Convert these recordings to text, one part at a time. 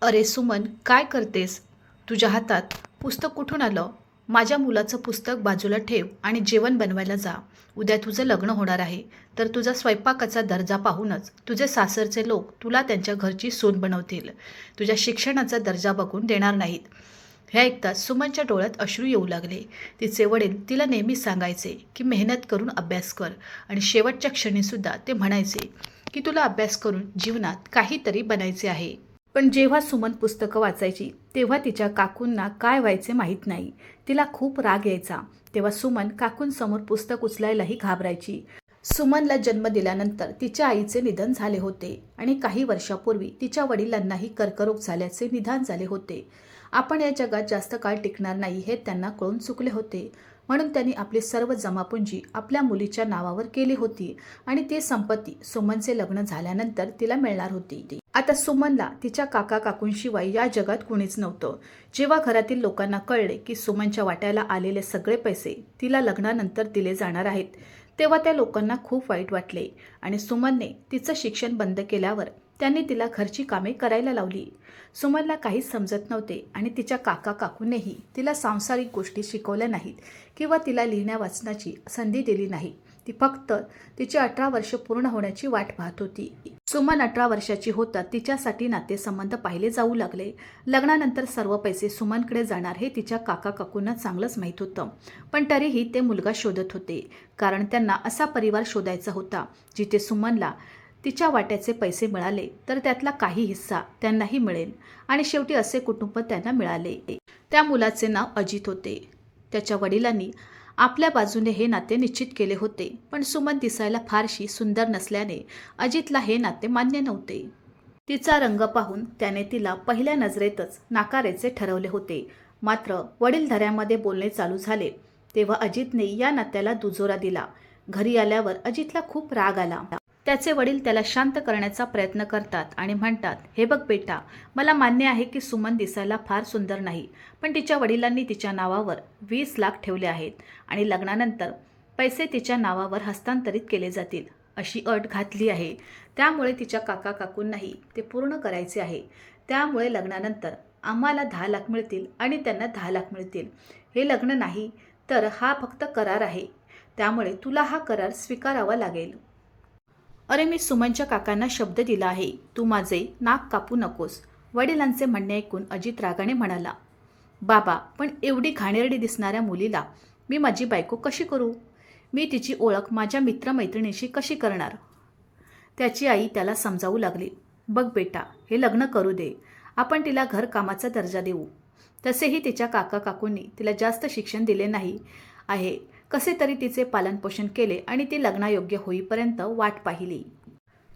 अरे सुमन, काय करतेस? तुझ्या हातात पुस्तक कुठून आलं? माझ्या मुलाचं पुस्तक बाजूला ठेव आणि जेवण बनवायला जा. उद्या तुझं लग्न होणार आहे, तर तुझा स्वयंपाकाचा दर्जा पाहूनच तुझे सासरचे लोक तुला त्यांच्या घरची सून बनवतील. तुझ्या शिक्षणाचा दर्जा बघून देणार नाहीत. हे ऐकताच सुमनच्या डोळ्यात अश्रू येऊ लागले. तिचे वडील तिला नेहमी सांगायचे की मेहनत करून अभ्यास कर, आणि शेवटच्या क्षणीसुद्धा ते म्हणायचे की तुला अभ्यास करून जीवनात काहीतरी बनायचे आहे. पण जेव्हा सुमन पुस्तकं वाचायची तेव्हा तिच्या काकूंना काय व्हायचे माहीत नाही. तिला खूप राग यायचा. तेव्हा सुमन काकूंसमोर पुस्तक उचलायलाही घाबरायची. सुमनला जन्म दिल्यानंतर तिच्या आईचे निधन झाले होते आणि काही वर्षापूर्वी तिच्या वडिलांनाही कर्करोग झाल्याचे निदान झाले होते. आपण या जगात जास्त काळ टिकणार नाही हे त्यांना कळून चुकले होते. म्हणून त्यांनी आपली सर्व जमापुंजी आपल्या मुलीच्या नावावर केली होती आणि ती संपत्ती सुमनचे लग्न झाल्यानंतर तिला मिळणार होती. आता सुमनला तिच्या काका काकूंशिवाय या जगात कुणीच नव्हतं. जेव्हा घरातील लोकांना कळले की सुमनच्या वाट्याला आलेले सगळे पैसे तिला लग्नानंतर दिले जाणार आहेत, तेव्हा त्या लोकांना खूप वाईट वाटले आणि सुमनने तिचं शिक्षण बंद केल्यावर त्यांनी तिला घरची कामे करायला लावली. सुमनला काहीच समजत नव्हते आणि तिच्या काका काकूनेही तिला सांसारिक गोष्टी शिकवल्या नाहीत किंवा तिला लिहिण्या वाचण्याची संधी दिली नाही. ती फक्त तिची 18 वर्ष पूर्ण होण्याची वाट पाहत होती. सुमन 18 वर्षाची होता तिच्यासाठी नातेसंबंध पाहिले जाऊ लागले. लग्नानंतर सर्व पैसे सुमनकडे जाणार हे तिच्या काका काकूंना चांगलंच माहीत होतं. पण तरीही ते मुलगा शोधत होते, कारण त्यांना असा परिवार शोधायचा होता जिथे सुमनला तिच्या वाट्याचे पैसे मिळाले तर त्यातला काही हिस्सा त्यांनाही मिळेल. आणि शेवटी असे कुटुंब त्यांना मिळाले. त्या मुलाचे नाव अजित होते. त्याच्या वडिलांनी आपल्या बाजूने हे नाते निश्चित केले होते, पण सुमन दिसायला फारशी सुंदर नसल्याने अजितला हे नाते मान्य नव्हते. तिचा रंग पाहून त्याने तिला पहिल्या नजरेतच नाकारायचे ठरवले होते. मात्र वडीलधाऱ्यामध्ये बोलणे चालू झाले तेव्हा अजितने या नात्याला दुजोरा दिला. घरी आल्यावर अजितला खूप राग आला. त्याचे वडील त्याला शांत करण्याचा प्रयत्न करतात आणि म्हणतात, हे बघ बेटा, मला मान्य आहे की सुमन दिसायला फार सुंदर नाही, पण तिच्या वडिलांनी तिच्या नावावर 20 लाख ठेवले आहेत आणि लग्नानंतर पैसे तिच्या नावावर हस्तांतरित केले जातील अशी अट घातली आहे. त्यामुळे तिच्या काका काकूंनाही ते पूर्ण करायचे आहे. त्यामुळे लग्नानंतर आम्हाला 10 लाख मिळतील आणि त्यांना 10 लाख मिळतील. हे लग्न नाही तर हा फक्त करार आहे, त्यामुळे तुला हा करार स्वीकारावा लागेल. अरे, मी सुमनच्या काकांना शब्द दिला आहे, तू माझे नाक कापू नकोस. वडिलांचे म्हणणे ऐकून अजित रागाने म्हणाला, बाबा, पण एवढी घाणेरडी दिसणाऱ्या मुलीला मी माझी बायको कशी करू? मी तिची ओळख माझ्या मित्रमैत्रिणीशी कशी करणार? त्याची आई त्याला समजावू लागली, बघ बेटा, हे लग्न करू दे. आपण तिला घरकामाचा दर्जा देऊ. तसेही तिच्या काका काकूंनी तिला जास्त शिक्षण दिले नाही आहे. कसे तरी तिचे पालनपोषण केले आणि ती लग्नायोग्य होईपर्यंत वाट पाहिली.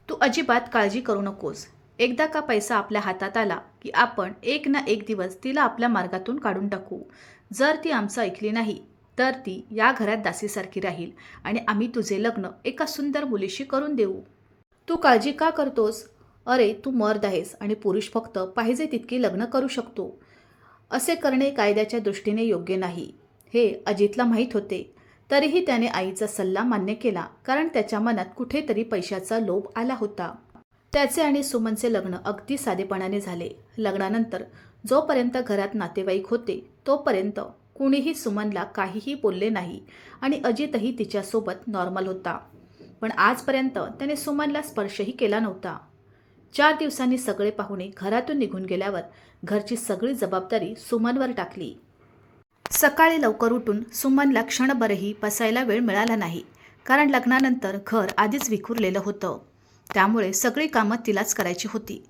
तू अजिबात काळजी करू नकोस. एकदा का पैसा आपल्या हातात आला की आपण एक ना एक दिवस तिला आपल्या मार्गातून काढून टाकू. जर ती आमचं ऐकली नाही तर ती या घरात दासीसारखी राहील आणि आम्ही तुझे लग्न एका सुंदर मुलीशी करून देऊ. तू काळजी का करतोस? अरे, तू मर्द आहेस आणि पुरुष फक्त पाहिजे तितकी लग्न करू शकतो. असे करणे कायद्याच्या दृष्टीने योग्य नाही हे अजितला माहीत होते. तरीही त्याने आईचा सल्ला मान्य केला, कारण त्याच्या मनात कुठेतरी पैशाचा लोभ आला होता. त्याचे आणि सुमनचे लग्न अगदी साधेपणाने झाले. लग्नानंतर जोपर्यंत घरात नातेवाईक होते तोपर्यंत कुणीही सुमनला काहीही बोलले नाही आणि अजितही तिच्यासोबत नॉर्मल होता. पण आजपर्यंत त्याने सुमनला स्पर्शही केला नव्हता. 4 दिवसांनी सगळे पाहुणे घरातून निघून गेल्यावर घरची सगळी जबाबदारी सुमनवर टाकली. सकाळी लवकर उठून सुमनला क्षणभरही बसायला वेळ मिळाला नाही, कारण लग्नानंतर घर आधीच विखुरलेलं होतं. त्यामुळे सगळी कामं तिलाच करायची होती.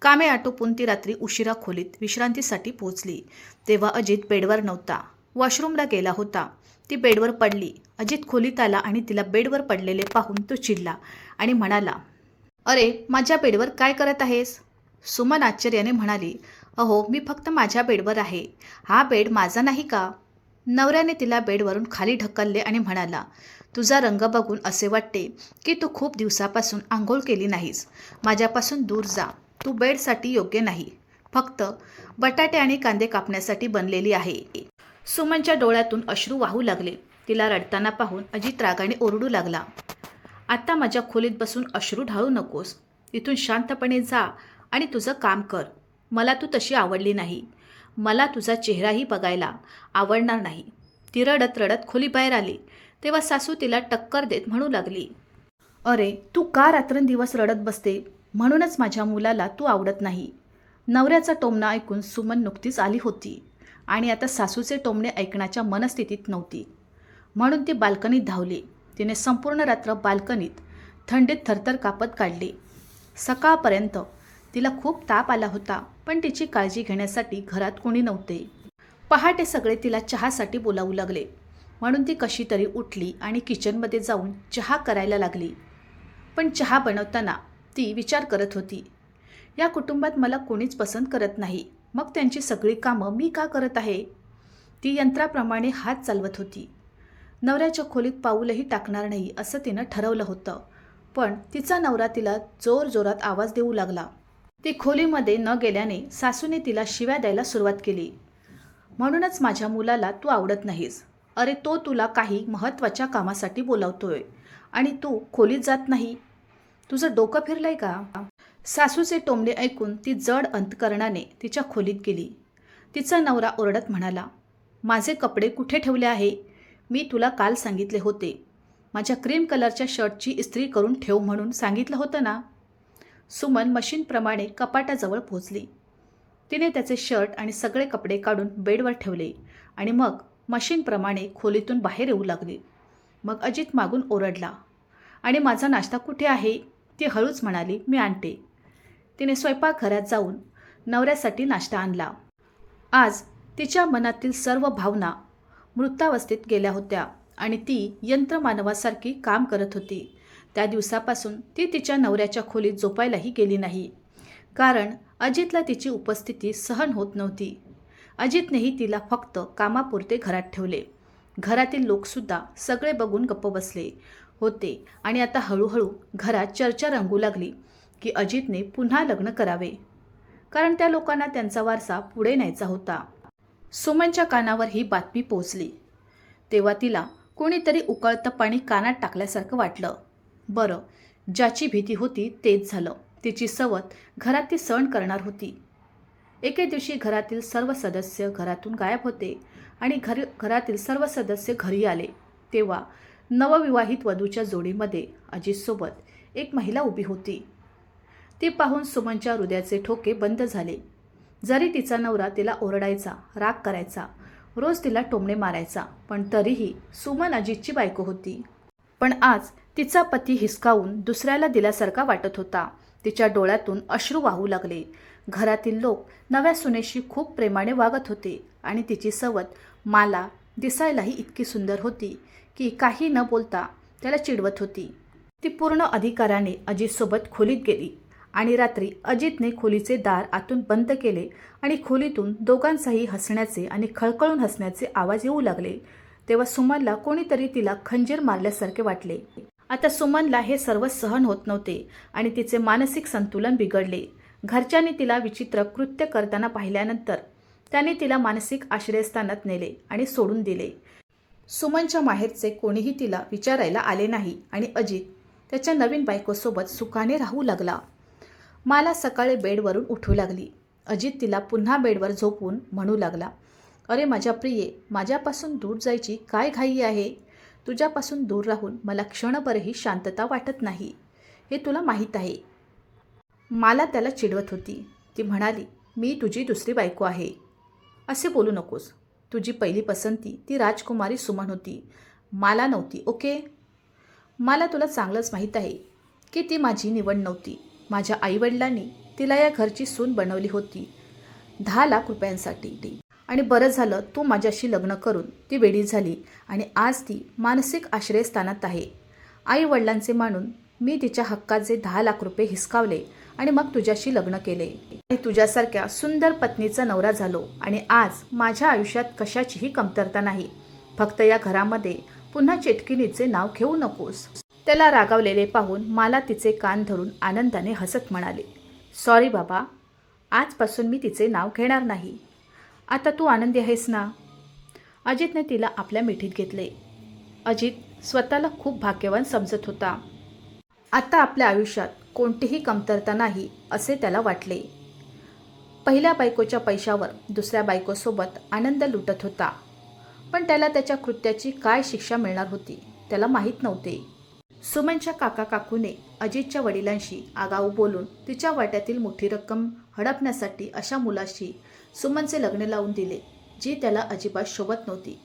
कामे आटोपून ती रात्री उशिरा खोलीत विश्रांतीसाठी पोहोचली तेव्हा अजित बेडवर नव्हता. वॉशरूमला गेला होता. ती बेडवर पडली. अजित खोलीत आला आणि तिला बेडवर पडलेले पाहून तो चिडला आणि म्हणाला, अरे, माझ्या बेडवर काय करत आहेस? सुमन आश्चर्याने म्हणाली, अहो, मी फक्त माझ्या बेडवर आहे. हा बेड माझा नाही का? नवऱ्याने तिला बेडवरून खाली ढकलले आणि म्हणाला, तुझा रंग बघून असे वाटते की तू खूप दिवसापासून आंघोळ केली नाहीस. माझ्यापासून दूर जा. तू बेडसाठी योग्य नाही. फक्त बटाटे आणि कांदे कापण्यासाठी बनलेली आहे. सुमनच्या डोळ्यातून अश्रू वाहू लागले. तिला रडताना पाहून अजित रागाने ओरडू लागला, आता माझ्या खोलीत बसून अश्रू ढाळू नकोस. इथून शांतपणे जा आणि तुझं काम कर. मला तू तशी आवडली नाही. मला तुझा चेहराही बघायला आवडणार नाही. ती रडत रडत खोलीबाहेर आली तेव्हा सासू तिला टक्कर देत म्हणू लागली, अरे तू का रात्रंदिवस रडत बसते? म्हणूनच माझ्या मुलाला तू आवडत नाही. नवऱ्याचा टोमणा ऐकून सुमन नुकतीच आली होती आणि आता सासूचे टोमणे ऐकण्याच्या मनस्थितीत नव्हती. म्हणून ती बाल्कनीत धावली. तिने संपूर्ण रात्र बाल्कनीत थंडीत थरथर कापत काढली. सकाळपर्यंत तिला खूप ताप आला होता, पण तिची काळजी घेण्यासाठी घरात कोणी नव्हते. पहाटे सगळे तिला चहासाठी बोलावू लागले. म्हणून ती कशी तरी उठली आणि किचनमध्ये जाऊन चहा करायला लागली. पण चहा बनवताना ती विचार करत होती, या कुटुंबात मला कोणीच पसंत करत नाही, मग त्यांची सगळी कामं मी का करत आहे? ती यंत्राप्रमाणे हात चालवत होती. नवऱ्याच्या खोलीत पाऊलही टाकणार नाही असं तिनं ठरवलं होतं, पण तिचा नवरा तिला जोरजोरात आवाज देऊ लागला. ती खोलीमध्ये न गेल्याने सासूने तिला शिव्या द्यायला सुरुवात केली. म्हणूनच माझ्या मुलाला तू आवडत नाहीस. अरे तो तुला काही महत्त्वाच्या कामासाठी बोलावतोय आणि तू खोलीत जात नाही. तुझं डोकं फिरलंय का? सासूचे टोमणे ऐकून ती जड अंतकरणाने तिच्या खोलीत गेली. तिचा नवरा ओरडत म्हणाला, माझे कपडे कुठे ठेवले आहे? मी तुला काल सांगितले होते. माझ्या क्रीम कलरच्या शर्टची इस्त्री करून ठेव म्हणून सांगितलं होतं ना. सुमन मशीनप्रमाणे कपाटाजवळ पोहोचली. तिने त्याचे शर्ट आणि सगळे कपडे काढून बेडवर ठेवले आणि मग मशीनप्रमाणे खोलीतून बाहेर येऊ लागली. मग अजित मागून ओरडला, आणि माझा नाश्ता कुठे आहे? ती हळूच म्हणाली, मी आणते. तिने स्वयंपाकघरात जाऊन नवऱ्यासाठी नाश्ता आणला. आज तिच्या मनातील सर्व भावना मृतावस्थेत गेल्या होत्या आणि ती यंत्रमानवासारखी काम करत होती. त्या दिवसापासून ती तिच्या नवऱ्याच्या खोलीत झोपायलाही गेली नाही, कारण अजितला तिची उपस्थिती सहन होत नव्हती. अजितनेही तिला फक्त कामापुरते घरात ठेवले. घरातील लोकसुद्धा सगळे बघून गप्प बसले होते आणि आता हळूहळू घरात चर्चा रंगू लागली की अजितने पुन्हा लग्न करावे, कारण त्या लोकांना त्यांचा वारसा पुढे न्यायचा होता. सुमनच्या कानावर ही बातमी पोहोचली तेव्हा तिला कोणीतरी उकळतं पाणी कानात टाकल्यासारखं वाटलं. बरं, ज्याची भीती होती तेच झालं. तिची सवत घरात ती सहन करणार होती. एके दिवशी घरातील सर्व सदस्य घरातून गायब होते आणि घरातील सर्व सदस्य घरी आले तेव्हा नवविवाहित वधूच्या जोडीमध्ये अजितसोबत एक महिला उभी होती. ती पाहून सुमनच्या हृदयाचे ठोके बंद झाले. जरी तिचा नवरा तिला ओरडायचा, राग करायचा, रोज तिला टोमणे मारायचा, पण तरीही सुमन अजितची बायको होती. पण आज तिचा पती हिसकावून दुसऱ्याला दिल्यासारखा वाटत होता. तिच्या डोळ्यातून अश्रू वाहू लागले. घरातील लोक नव्या सुनेशी खूप प्रेमाने वागत होते आणि तिची सवत माला दिसायलाही इतकी सुंदर होती की काही न बोलता त्याला चिडवत होती. ती पूर्ण अधिकाराने अजितसोबत खोलीत गेली आणि रात्री अजितने खोलीचे दार आतून बंद केले आणि खोलीतून दोघांचाही हसण्याचे आणि खळखळून हसण्याचे आवाज येऊ लागले. तेव्हा सुमनला कोणीतरी तिला खंजीर मारल्यासारखे वाटले. आता सुमनला हे सर्व सहन होत नव्हते आणि तिचे मानसिक संतुलन बिघडले. घरच्यांनी तिला विचित्र कृत्य करताना पाहिल्यानंतर त्यांनी तिला मानसिक आश्रयस्थानात नेले आणि सोडून दिले. सुमनच्या माहेरचे कोणीही तिला विचारायला आले नाही आणि अजित त्याच्या नवीन बायकोसोबत सुखाने राहू लागला. मला सकाळी बेडवरून उठू लागली. अजित तिला पुन्हा बेडवर झोपून म्हणू लागला, अरे माझ्या प्रिये, माझ्यापासून दूर जायची काय घाई आहे? तुझ्यापासून दूर राहून मला क्षणभरही शांतता वाटत नाही, हे तुला माहीत आहे. मला त्याला चिडवत होती. ती म्हणाली, मी तुझी दुसरी बायको आहे. असे बोलू नकोस. तुझी पहिली पसंती ती राजकुमारी सुमन होती, मला नव्हती. ओके? मला तुला चांगलंच माहीत आहे की ती माझी निवड नव्हती. माझ्या आईवडिलांनी तिला या घरची सून बनवली होती 10 लाख रुपयांसाठी. आणि बरं झालं तू माझ्याशी लग्न करून ती वेडी झाली आणि आज ती मानसिक आश्रयस्थानात आहे. आई वडिलांचे मानून मी तिच्या हक्काचे 10 लाख रुपये हिसकावले आणि मग तुझ्याशी लग्न केले आणि तुझ्यासारख्या सुंदर पत्नीचा नवरा झालो आणि आज माझ्या आयुष्यात कशाचीही कमतरता नाही. फक्त या घरामध्ये पुन्हा चेटकिणीचे नाव घेऊ नकोस. त्याला रागावलेले पाहून मला तिचे कान धरून आनंदाने हसत म्हणाले, सॉरी बाबा, आजपासून मी तिचे नाव घेणार नाही. आता तू आनंदी आहेस ना? अजितने तिला आपल्या मिठीत घेतले. अजित स्वतःला खूप भाग्यवान समजत होता. आता आपल्या आयुष्यात कोणतीही कमतरता नाही असे त्याला वाटले. पहिल्या बायकोच्या पैशावर दुसऱ्या बायकोसोबत आनंद लुटत होता. पण त्याला त्याच्या कृत्याची काय शिक्षा मिळणार होती त्याला माहीत नव्हते. सुमनच्या काका काकूने अजितच्या वडिलांशी आगाऊ बोलून तिच्या वाट्यातील मोठी रक्कम हडपण्यासाठी अशा मुलाशी सुमनचे लग्न लावून दिले, जी त्याला अजिबात शोभत नव्हती.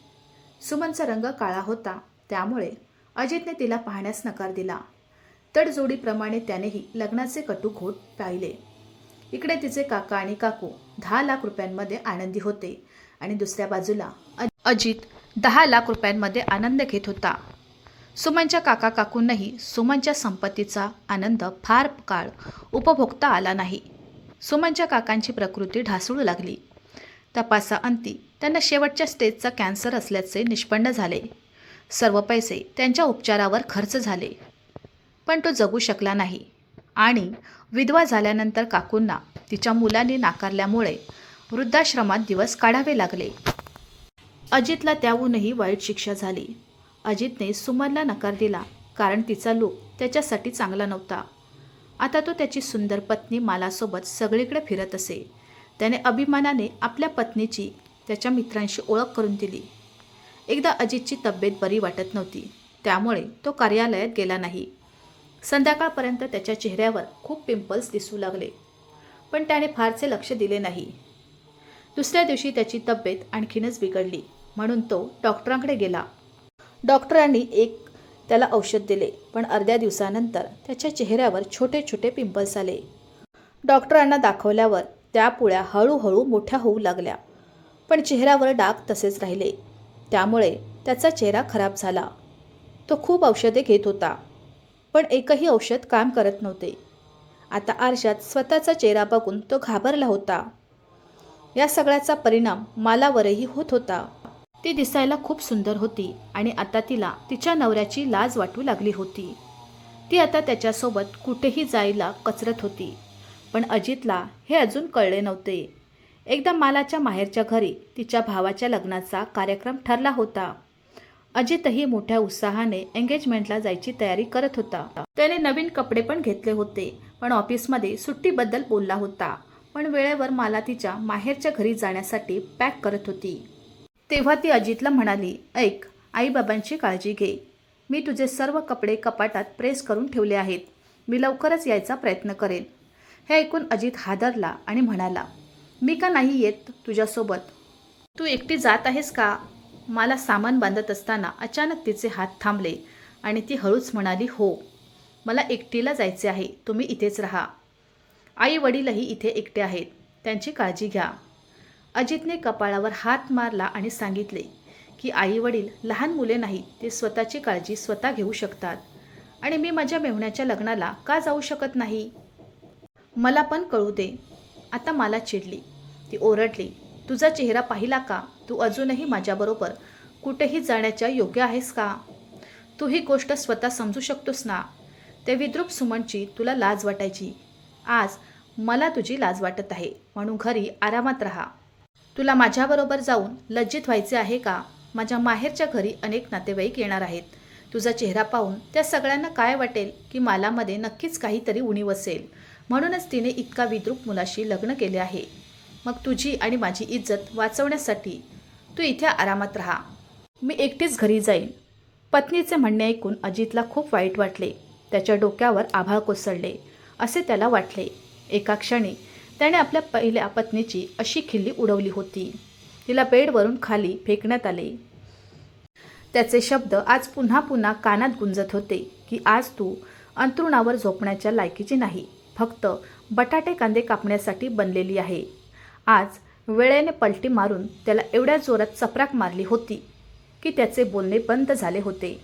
सुमनचा रंग काळा होता, त्यामुळे अजितने तिला पाहण्यास नकार दिला. तडजोडीप्रमाणे त्यानेही लग्नाचे कटू घोट पाहिले. इकडे तिचे काका आणि काकू 10 लाख रुपयांमध्ये आनंदी होते आणि दुसऱ्या बाजूला अजित 10 लाख रुपयांमध्ये आनंद घेत होता. सुमनच्या काका काकूंनाही सुमनच्या संपत्तीचा आनंद फार काळ उपभोगता आला नाही. सुमनच्या काकांची प्रकृती ढासळू लागली. तपासाअंती त्यांना शेवटच्या स्टेजचा कॅन्सर असल्याचे निष्पन्न झाले. सर्व पैसे त्यांच्या उपचारावर खर्च झाले, पण तो जगू शकला नाही आणि विधवा झाल्यानंतर काकूंना तिच्या मुलांनी नाकारल्यामुळे वृद्धाश्रमात दिवस काढावे लागले. अजितला त्याहूनही वाईट शिक्षा झाली. अजितने सुमनला नकार दिला कारण तिचा लूक त्याच्यासाठी चांगला नव्हता. आता तो त्याची सुंदर पत्नी मालासोबत सगळीकडे फिरत असे. त्याने अभिमानाने आपल्या पत्नीची त्याच्या मित्रांशी ओळख करून दिली. एकदा अजितची तब्येत बरी वाटत नव्हती, त्यामुळे तो कार्यालयात गेला नाही. संध्याकाळपर्यंत त्याच्या चेहऱ्यावर खूप पिंपल्स दिसू लागले, पण त्याने फारसे लक्ष दिले नाही. दुसऱ्या दिवशी त्याची तब्येत आणखीनच बिघडली, म्हणून तो डॉक्टरांकडे गेला. डॉक्टरांनी त्याला औषध दिले, पण अर्ध्या दिवसानंतर त्याच्या चेहऱ्यावर छोटे छोटे पिंपल्स आले. डॉक्टरांना दाखवल्यावर त्या पुळ्या हळूहळू मोठ्या होऊ लागल्या, पण चेहऱ्यावर डाग तसेच राहिले. त्यामुळे त्याचा चेहरा खराब झाला. तो खूप औषधे घेत होता, पण एकही औषध काम करत नव्हते. आता आरशात स्वतःचा चेहरा बघून तो घाबरला होता. या सगळ्याचा परिणाम मालावरही होत होता. ती दिसायला खूप सुंदर होती आणि आता तिला तिच्या नवऱ्याची लाज वाटू लागली होती. ती आता त्याच्यासोबत कुठेही जायला कचरत होती, पण अजितला हे अजून कळले नव्हते. एकदा मालाच्या माहेरच्या घरी तिच्या भावाच्या लग्नाचा कार्यक्रम ठरला होता. अजितही मोठ्या उत्साहाने एंगेजमेंटला जायची तयारी करत होता. त्याने नवीन कपडे पण घेतले होते, पण ऑफिसमध्ये सुट्टीबद्दल बोलला होता. पण वेळेवर माला तिच्या माहेरच्या घरी जाण्यासाठी पॅक करत होती. तेव्हा ती अजितला म्हणाली, ऐक, आईबाबांची काळजी घे. मी तुझे सर्व कपडे कपाटात प्रेस करून ठेवले आहेत. मी लवकरच यायचा प्रयत्न करेन. हे ऐकून अजित हादरला आणि म्हणाला, मी का नाही येत तुझ्यासोबत? तू एकटी जात आहेस का? मला सामान बांधत असताना अचानक तिचे हात थांबले आणि ती हळूच म्हणाली, हो, मला एकटीला जायचे आहे. तुम्ही इथेच राहा. आई वडीलही इथे एकटे आहेत. त्यांची काळजी घ्या. अजितने कपाळावर हात मारला आणि सांगितले की आई वडील लहान मुले नाहीत, ते स्वतःची काळजी स्वतः घेऊ शकतात आणि मी माझ्या मेहुण्याच्या लग्नाला का जाऊ शकत नाही? मला पण कळू दे. आता मला चिडली. ती ओरडली, तुझा चेहरा पाहिला का? तू अजूनही माझ्याबरोबर कुठेही जाण्याच्या योग्य आहेस का? तू ही गोष्ट स्वतः समजू शकतोस ना? त्या विद्रूप सुमनची तुला लाज वाटायची. आज मला तुझी लाज वाटत आहे, म्हणून घरी आरामात राहा. तुला माझ्याबरोबर जाऊन लज्जित व्हायचे आहे का? माझ्या माहेरच्या घरी अनेक नातेवाईक येणार आहेत. तुझा चेहरा पाहून त्या सगळ्यांना काय वाटेल की मालामध्ये नक्कीच काहीतरी उणीव असेल. म्हणूनच तिने इतका विद्रूप मुलाशी लग्न केले आहे. मग तुझी आणि माझी इज्जत वाचवण्यासाठी तू इथे आरामात राहा. मी एकटीच घरी जाईन. पत्नीचे म्हणणे ऐकून अजितला खूप वाईट वाटले. त्याच्या डोक्यावर आभाळ कोसळले असे त्याला वाटले. एका क्षणी त्याने आपल्या पहिल्या पत्नीची अशी खिल्ली उडवली होती. तिला बेडवरून खाली फेकण्यात आले. त्याचे शब्द आज पुन्हा पुन्हा कानात गुंजत होते की आज तू अंथरुणावर झोपण्याच्या लायकीची नाही, फक्त बटाटे कांदे कापण्यासाठी बनलेली आहे. आज वेळेने पलटी मारून त्याला एवढ्या जोरात चपराक मारली होती की त्याचे बोलणे बंद झाले होते.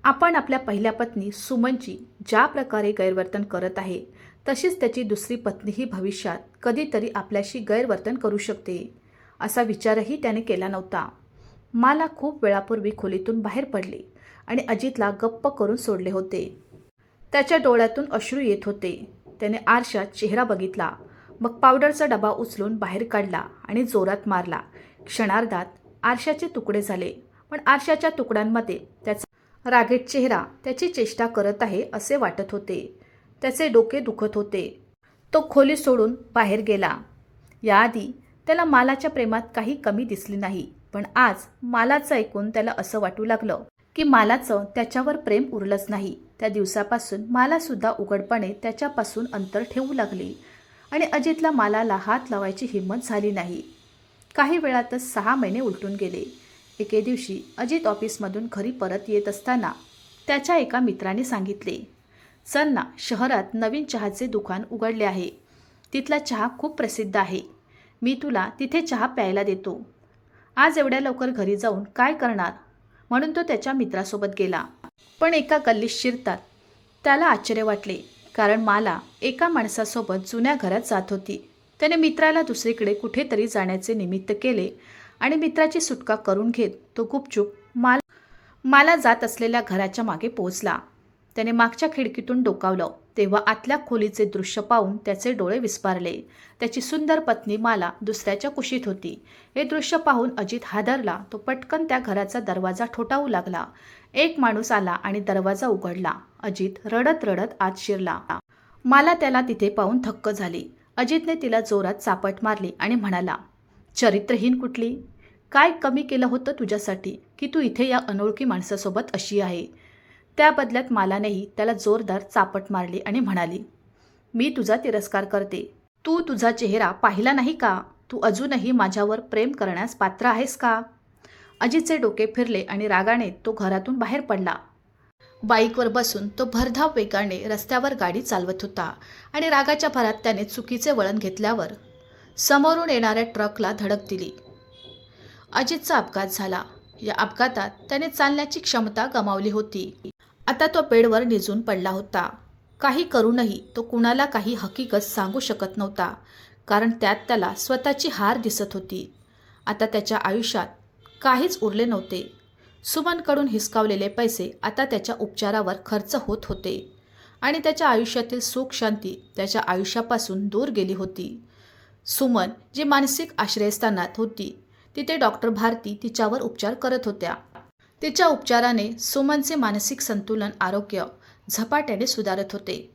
आपण आपल्या पहिल्या पत्नी सुमनची ज्या प्रकारे गैरवर्तन करत आहे, तशीच त्याची दुसरी पत्नीही भविष्यात कधीतरी आपल्याशी गैरवर्तन करू शकते, असा विचारही त्याने केला नव्हता. माला खूप वेळापूर्वी खोलीतून बाहेर पडली आणि अजितला गप्प करून सोडले होते. त्याच्या डोळ्यातून अश्रू येत होते. त्याने आरशात चेहरा बघितला, मग पावडरचा डबा उचलून बाहेर काढला आणि जोरात मारला. क्षणार्धात आरशाचे तुकडे झाले, पण आरशाच्या तुकड्यांमध्ये त्याचा रागीट चेहरा त्याची चेष्टा करत आहे असे वाटत होते. त्याचे डोके दुखत होते. तो खोली सोडून बाहेर गेला. याआधी त्याला मालाच्या प्रेमात काही कमी दिसली नाही, पण आज मालाचं ऐकून त्याला असं वाटू लागलं की मालाचं त्याच्यावर प्रेम उरलंच नाही. त्या दिवसापासून मालासुद्धा उघडपणे त्याच्यापासून अंतर ठेवू लागली आणि अजितला मालाला हात लावायची हिंमत झाली नाही. काही वेळातच 6 महिने उलटून गेले. एके दिवशी अजित ऑफिसमधून घरी परत येत असताना त्याच्या एका मित्राने सांगितले, चल ना, शहरात नवीन चहाचे दुकान उघडले आहे. तिथला चहा खूप प्रसिद्ध आहे. मी तुला तिथे चहा प्यायला देतो. आज एवढ्या लवकर घरी जाऊन काय करणार, म्हणून तो त्याच्या मित्रासोबत गेला. पण एका गल्लीत शिरतात त्याला आश्चर्य वाटले, कारण माला एका माणसासोबत जुन्या घरात जात होती. त्याने मित्राला दुसरीकडे कुठेतरी जाण्याचे निमित्त केले आणि मित्राची सुटका करून घेत तो गुपचूप माला जात असलेल्या घराच्या मागे पोहोचला. त्याने मागच्या खिडकीतून डोकावलं तेव्हा आतल्या खोलीचे दृश्य पाहून त्याचे डोळे विस्फारले. त्याची सुंदर पत्नी माला दुसऱ्याच्या कुशीत होती. हे दृश्य पाहून अजित हादरला. तो पटकन त्या घराचा दरवाजा ठोठावू लागला. एक माणूस आला आणि दरवाजा उघडला. अजित रडत रडत आत शिरला. माला त्याला तिथे पाहून थक्क झाली. अजितने तिला जोरात चापट मारली आणि म्हणाला, चरित्रहीन कुठली, काय कमी केलं होतं तुझ्यासाठी की तू इथे या अनोळखी माणसासोबत अशी आहे. त्या बदल्यात मालानेही त्याला जोरदार चापट मारली आणि म्हणाली, मी तुझा तिरस्कार करते. तू तुझा चेहरा पाहिला नाही का? तू अजूनही माझ्यावर प्रेम करण्यास पात्र आहेस का? अजितचे डोके फिरले आणि रागाने तो घरातून बाहेर पडला. बाईकवर बसून तो भरधाव वेगाने रस्त्यावर गाडी चालवत होता आणि रागाच्या भरात त्याने चुकीचे वळण घेतल्यावर समोरून येणाऱ्या ट्रकला धडक दिली. अजितचा अपघात झाला. या अपघातात त्याने चालण्याची क्षमता गमावली होती. आता तो बेडवर निजून पडला होता. काही करूनही तो कुणाला काही हकीकत सांगू शकत नव्हता, कारण त्यात त्याला स्वतःची हार दिसत होती. आता त्याच्या आयुष्यात काहीच उरले नव्हते. सुमनकडून हिसकावलेले पैसे आता त्याच्या उपचारावर खर्च होत होते आणि त्याच्या आयुष्यातील सुख शांती त्याच्या आयुष्यापासून दूर गेली होती. सुमन जी मानसिक आश्रयस्थानात होती तिथे डॉक्टर भारती तिच्यावर उपचार करत होत्या. तिच्या उपचाराने सुमनचे मानसिक संतुलन आरोग्य झपाट्याने सुधारत होते.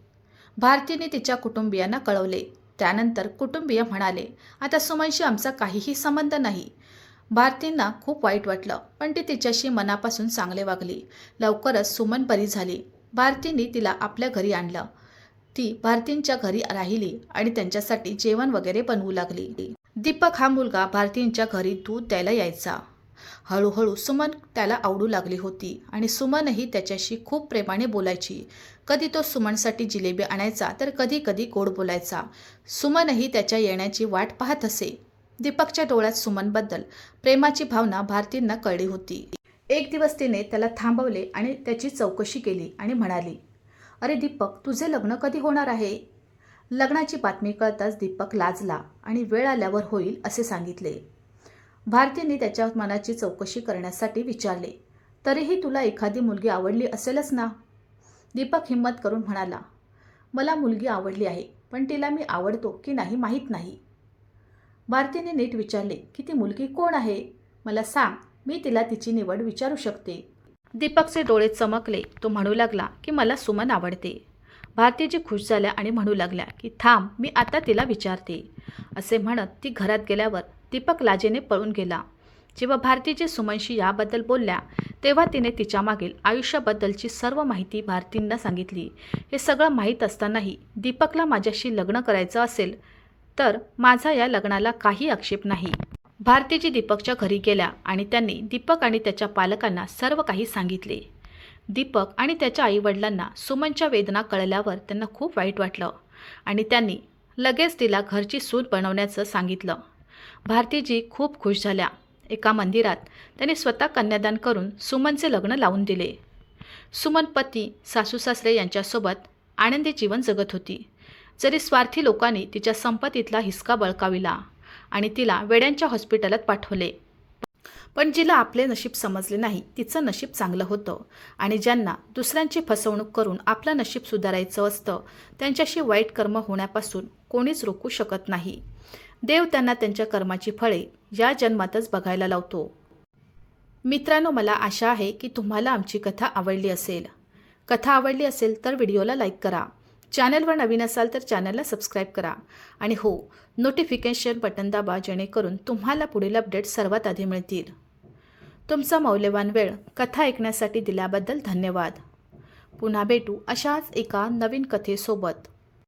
भारतीने तिच्या कुटुंबियांना कळवले. त्यानंतर कुटुंबीय म्हणाले, आता सुमनशी आमचा काहीही संबंध नाही. भारतींना खूप वाईट वाटलं, पण ती तिच्याशी मनापासून चांगले वागली. लवकरच सुमन बरी झाली. भारतींनी तिला आपल्या घरी आणलं. ती भारतींच्या घरी राहिली आणि त्यांच्यासाठी जेवण वगैरे बनवू लागली. दीपक हा मुलगा भारतींच्या घरी दूध द्यायला यायचा. हळूहळू सुमन त्याला आवडू लागली होती आणि सुमनही त्याच्याशी खूप प्रेमाने बोलायची. कधी तो सुमनसाठी जिलेबी आणायचा तर कधी कधी गोड बोलायचा. सुमनही त्याच्या येण्याची वाट पाहत असे. दीपकच्या डोळ्यात सुमनबद्दल प्रेमाची भावना भारतींना कळली होती. एक दिवस तिने त्याला थांबवले आणि त्याची चौकशी केली आणि म्हणाली, अरे दीपक, तुझे लग्न कधी होणार आहे? लग्नाची बातमी कळताच दीपक लाजला आणि वेळ आल्यावर होईल असे सांगितले. भारतीने त्याच्या मनाची चौकशी करण्यासाठी विचारले, तरीही तुला एखादी मुलगी आवडली असेलच ना? दीपक हिम्मत करून म्हणाला, मला मुलगी आवडली आहे, पण तिला मी आवडतो की नाही माहीत नाही. भारतीने नीट विचारले की ती मुलगी कोण आहे? मला सांग, मी तिला तिची निवड विचारू शकते. दीपकचे डोळे चमकले. तो म्हणू लागला की मला सुमन आवडते. भारतीजी खुश झाल्या आणि म्हणू लागल्या की थांब, मी आता तिला विचारते. असे म्हणत ती घरात गेल्यावर दीपक लाजेने पळून गेला. जेव्हा भारतीजी सुमनशी याबद्दल बोलल्या तेव्हा तिने तिच्या मागील आयुष्याबद्दलची सर्व माहिती भारतींना सांगितली. हे सगळं माहीत असतानाही दीपकला माझ्याशी लग्न करायचं असेल तर माझा या लग्नाला काही आक्षेप नाही. भारतीजी दीपकच्या घरी गेल्या आणि त्यांनी दीपक आणि त्याच्या पालकांना सर्व काही सांगितले. दीपक आणि त्याच्या आईवडिलांना सुमनच्या वेदना कळल्यावर त्यांना खूप वाईट वाटलं आणि त्यांनी लगेच तिला घरची सून बनवण्याचं सांगितलं. भारतीजी खूप खुश झाल्या. एका मंदिरात त्यांनी स्वतः कन्यादान करून सुमनचे लग्न लावून दिले. सुमन पती, सासू सासरे यांच्यासोबत आनंदी जीवन जगत होती. जरी स्वार्थी लोकांनी तिच्या संपत्तीतला हिसका बळकाविला आणि तिला वेड्यांच्या हॉस्पिटलात पाठवले, पण जिला आपले नशीब समजले नाही तिचं नशीब चांगलं होतं आणि ज्यांना दुसऱ्यांची फसवणूक करून आपलं नशीब सुधारायचं असतं त्यांच्याशी वाईट कर्म होण्यापासून कोणीच रोखू शकत नाही. देव त्यांना त्यांच्या कर्माची फळे या जन्मातच बघायला लावतो. मित्रांनो, मला आशा आहे की तुम्हाला आमची कथा आवडली असेल. कथा आवडली असेल तर व्हिडिओला लाईक करा. चॅनलवर नवीन असाल तर चॅनलला सबस्क्राईब करा आणि हो, नोटिफिकेशन बटन दाबा जेणेकरून तुम्हाला पुढील अपडेट सर्वात आधी मिळतील. तुमचा मौल्यवान वेळ कथा ऐकण्यासाठी दिल्याबद्दल धन्यवाद. पुन्हा भेटू अशाच एका नवीन कथेसोबत.